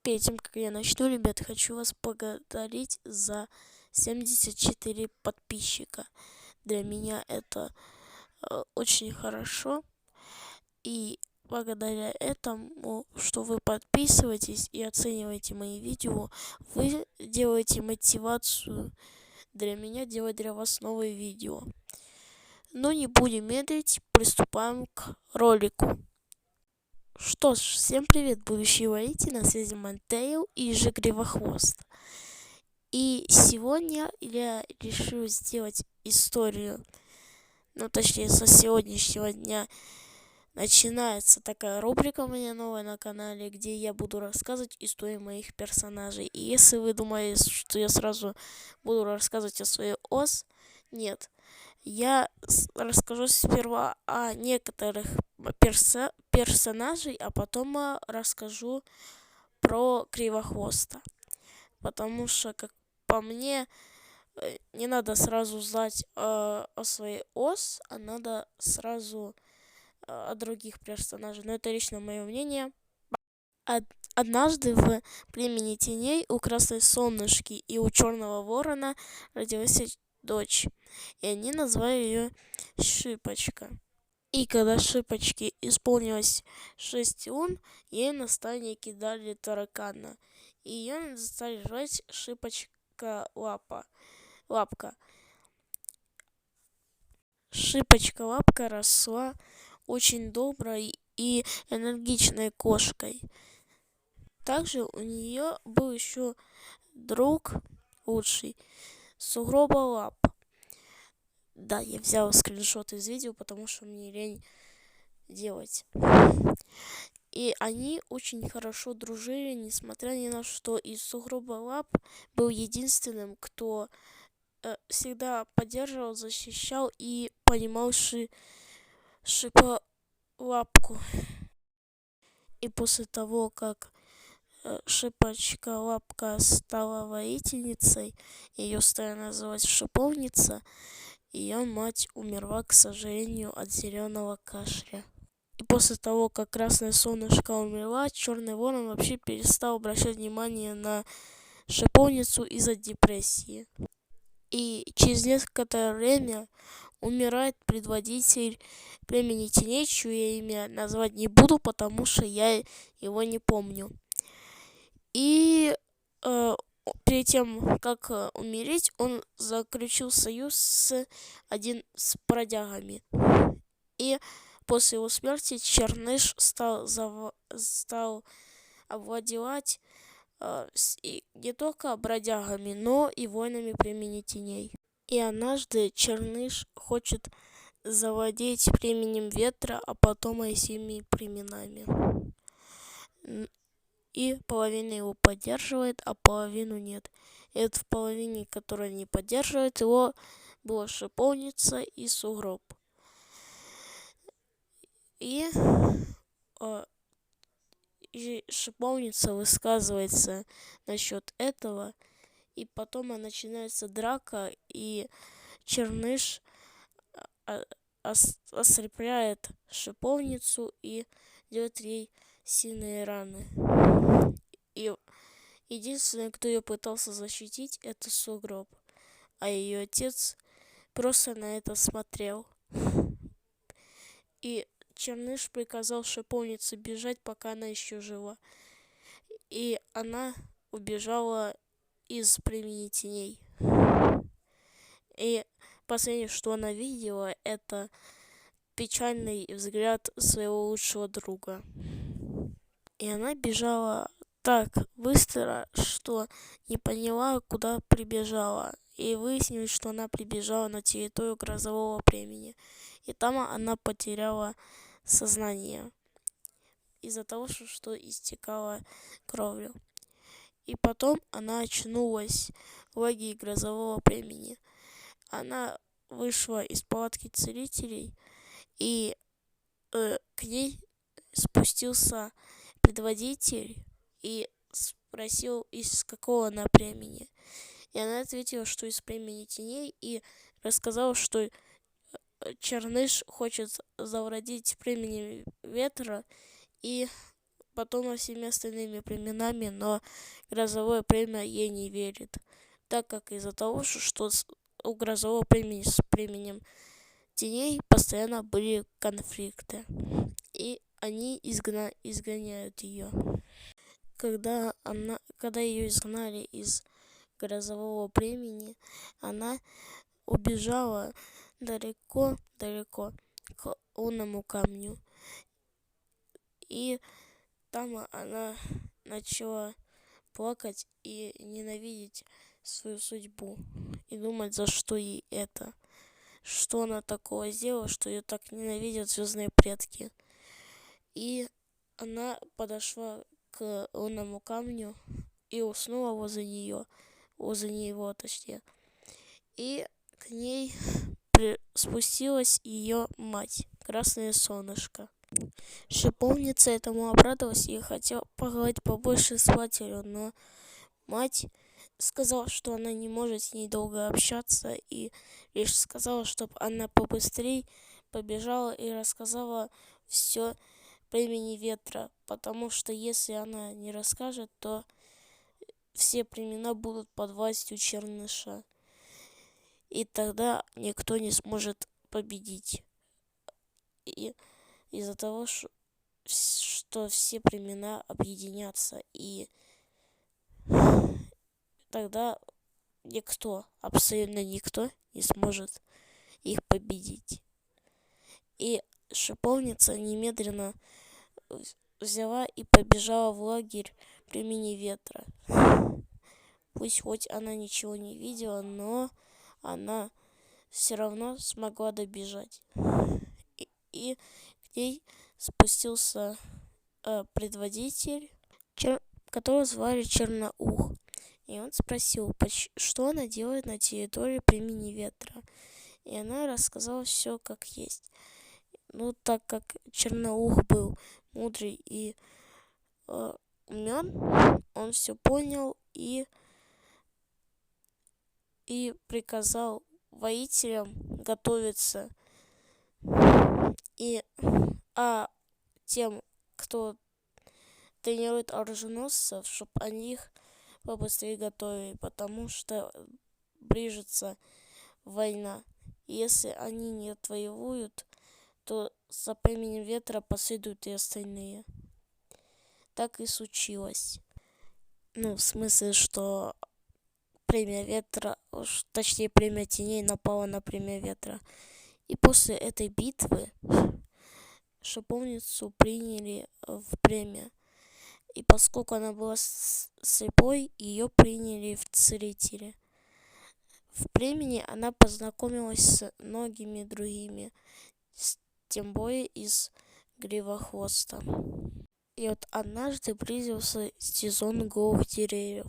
перед тем, как я начну, ребят, хочу вас поблагодарить за 74 подписчика. Для меня это очень хорошо. И благодаря этому, что вы подписываетесь и оцениваете мои видео, вы делаете мотивацию для меня делать для вас новые видео. Но не будем медлить, приступаем к ролику. Что ж, всем привет, будущие воители, на связи Монтейл и же Кривохвост. И сегодня я решил сделать историю, точнее со сегодняшнего дня начинается такая рубрика у меня новая на канале, где я буду рассказывать историю моих персонажей. И если вы думаете, что я сразу буду рассказывать о своей ос, нет. Я расскажу сперва о некоторых персонажей, а потом расскажу про Кривохвоста. Потому что, как по мне, не надо сразу знать о своей ос, а надо сразу о других персонажах. Но это лично мое мнение. Однажды в племени теней у Красной Солнышки и у Черного Ворона родилась дочь, и они назвали ее Шипочка. И когда Шипочке исполнилось 6 лун, ей на стане дали таракана, и ее стали звать Шипочка Лапка. Шипочка Лапка росла очень доброй и энергичной кошкой. Также у нее был еще друг лучший, Сугроболап. Да, я взял скриншот из видео, потому что мне лень делать. И они очень хорошо дружили, несмотря ни на что. И Сугроболап был единственным, кто всегда поддерживал, защищал и понимал Шиполапку. И после того, как Шипочка Лапка стала воительницей, ее стали называть Шиповница, ее мать умерла, к сожалению, от зеленого кашля. И после того, как Красное Солнышко умерла, Черный Ворон вообще перестал обращать внимание на Шиповницу из-за депрессии. И через некоторое время умирает предводитель племени теней, чье имя назвать не буду, потому что я его не помню. И перед тем, как умереть, он заключил союз с бродягами. И после его смерти Черныш стал овладевать не только бродягами, но и воинами племени теней. И однажды Черныш хочет завладеть племенем ветра, а потом и всеми племенами. И половина его поддерживает, а половину нет. И это в половине, которая не поддерживает его, была Шиповница и Сугроб. И Шиповница высказывается насчет этого, и потом начинается драка, и Черныш ослепляет Шиповницу и делает ей сильные раны. И единственный, кто ее пытался защитить, это Сугроб, а ее отец просто на это смотрел. И Черныш приказал Шиповнице бежать, пока она еще жива. И она убежала из племени теней. И последнее, что она видела, это печальный взгляд своего лучшего друга. И она бежала так быстро, что не поняла, куда прибежала. И выяснилось, что она прибежала на территорию грозового племени. И там она потеряла сознание из-за того, что истекала кровью. И потом она очнулась в лагере грозового племени. Она вышла из палатки целителей, и к ней спустился предводитель и спросил, из какого она племени. И она ответила, что из племени теней, и рассказала, что Черныш хочет завладеть племенем ветра и потом всеми остальными племенами, но грозовое племя ей не верит, так как из-за того, что у грозового племени с племенем теней постоянно были конфликты, и они изгоняют ее. Когда ее изгнали из грозового племени, она убежала далеко-далеко к лунному камню. И там она начала плакать и ненавидеть свою судьбу. И думать, за что ей это. Что она такого сделала, что ее так ненавидят звездные предки. И она подошла к лунному камню и уснула возле него, точнее. И к ней спустилась ее мать, Красное Солнышко. Шиповница этому обрадовалась и хотела поговорить побольше с матерью, но мать сказала, что она не может с ней долго общаться, и лишь сказала, чтобы она побыстрее побежала и рассказала все племени ветра, потому что если она не расскажет, то все племена будут под властью Черныша, и тогда никто не сможет победить. И из-за того, что все племена объединятся, и тогда никто, абсолютно никто не сможет их победить. И шиповница немедленно взяла и побежала в лагерь племени ветра. Пусть хоть она ничего не видела, но она все равно смогла добежать. И к ней спустился предводитель, которого звали Черноух. И он спросил, что она делает на территории племени ветра. И она рассказала все как есть. Ну, так как Черноух был мудрый и умен, он все понял и приказал воителям готовиться. А тем, кто тренирует оруженосцев, чтобы они их побыстрее готовили, потому что ближется война. Если они не отвоевуют, то за племенем ветра последуют и остальные. Так и случилось. Ну, в смысле, что племя ветра, точнее племя теней напало на племя ветра. И после этой битвы шиповницу приняли в племя. И поскольку она была слепой, ее приняли в целители. В племени она познакомилась с многими другими, тем более из Гривохвоста. И вот однажды близился сезон голых деревьев,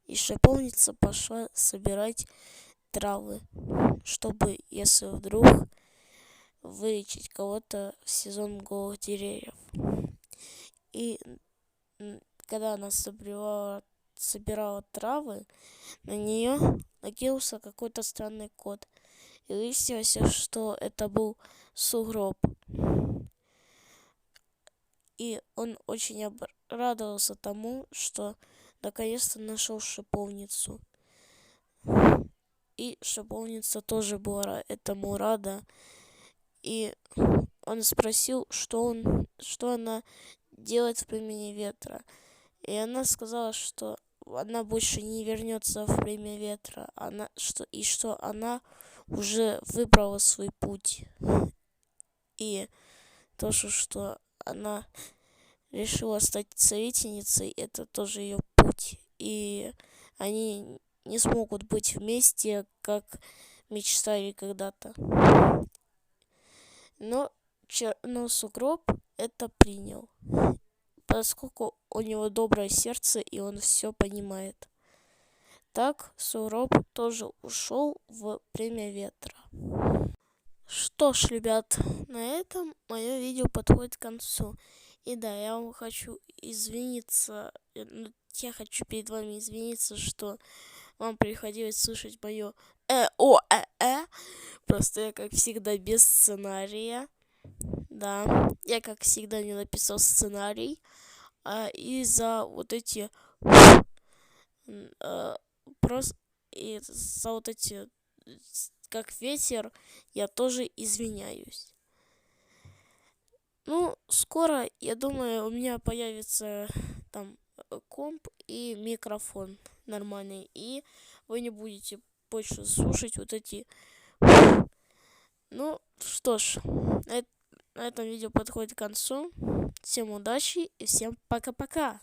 и шиповница пошла собирать травы, чтобы, если вдруг, вылечить кого-то в сезон голых деревьев. И когда она собирала травы, на нее накинулся какой-то странный кот. И выяснилось, что это был сугроб. И он очень обрадовался тому, что наконец-то нашел шиповницу. И шиповница тоже была этому рада. И он спросил, что она делает в племени ветра. И она сказала, что она больше не вернется в племя ветра, что она уже выбрала свой путь. И то, что она решила стать целительницей, это тоже ее путь. И они не смогут быть вместе, как мечтали когда-то. Но сугроб это принял, поскольку у него доброе сердце, и он все понимает. Так сугроб тоже ушел в племя ветра. Что ж, ребят, на этом мое видео подходит к концу. И да, я вам хочу извиниться, я хочу перед вами извиниться, что вам приходилось слышать мое Просто я, как всегда, без сценария. Да, я, как всегда, не написал сценарий. и за вот эти просто и за вот эти как ветер я тоже извиняюсь. Ну, скоро, я думаю, у меня появится там комп и микрофон нормальный, и вы не будете больше слушать вот эти. Ну, что ж, на этом видео подходит к концу. Всем удачи и всем пока-пока.